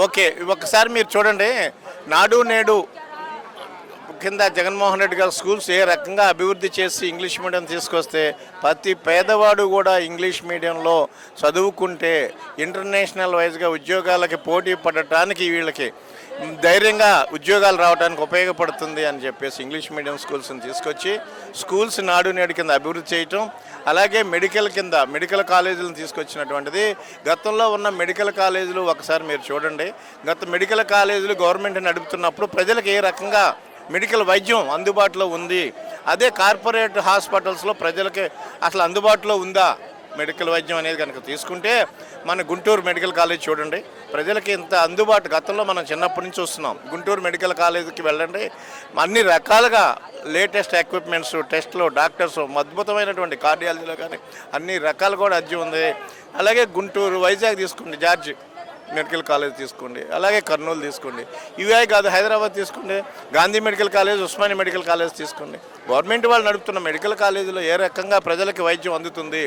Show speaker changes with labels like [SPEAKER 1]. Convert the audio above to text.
[SPEAKER 1] Okay. ఒకసారి మీరు చూడండి. నాడు నేడు కింద జగన్మోహన్ రెడ్డి గారు స్కూల్స్ ఏ రకంగా అభివృద్ధి చేసి ఇంగ్లీష్ మీడియం తీసుకొస్తే ప్రతి పేదవాడు కూడా ఇంగ్లీష్ మీడియంలో చదువుకుంటే ఇంటర్నేషనల్ వైజ్గా ఉద్యోగాలకి పోటీ పడటానికి వీళ్ళకి ధైర్యంగా ఉద్యోగాలు రావడానికి ఉపయోగపడుతుంది అని చెప్పేసి ఇంగ్లీష్ మీడియం స్కూల్స్ని తీసుకొచ్చి స్కూల్స్ నాడు నేడు కింద అభివృద్ధి చేయటం, అలాగే మెడికల్ కాలేజీలను తీసుకొచ్చినటువంటిది. గతంలో ఉన్న మెడికల్ కాలేజీలు ఒకసారి మీరు చూడండి. గత మెడికల్ కాలేజీలు గవర్నమెంట్ నడుపుతున్నప్పుడు ప్రజలకు ఏ రకంగా మెడికల్ వైద్యం అందుబాటులో ఉంది, అదే కార్పొరేట్ హాస్పిటల్స్లో ప్రజలకి అసలు అందుబాటులో ఉందా మెడికల్ వైద్యం అనేది కనుక తీసుకుంటే మన గుంటూరు మెడికల్ కాలేజ్ చూడండి. ప్రజలకి ఇంత అందుబాటు గతంలో మనం చిన్నప్పటి నుంచి చూస్తున్నాం. గుంటూరు మెడికల్ కాలేజీకి వెళ్ళండి, అన్ని రకాలుగా లేటెస్ట్ ఎక్విప్మెంట్స్, టెస్ట్లు, డాక్టర్స్, అద్భుతమైనటువంటి కార్డియాలజీలో కానీ అన్ని రకాలు కూడా అద్దె ఉంది. అలాగే గుంటూరు, వైజాగ్ తీసుకోండి, జార్జ్ మెడికల్ కాలేజ్ తీసుకోండి, అలాగే కర్నూలు తీసుకోండి. ఇవే కాదు, హైదరాబాద్ తీసుకోండి, Gandhi medical college, Osmania medical college తీసుకోండి. గవర్నమెంట్ వాళ్ళు నడుపుతున్న మెడికల్ కాలేజీలో ఏ రకంగా ప్రజలకి వైద్యం అందుతుంది,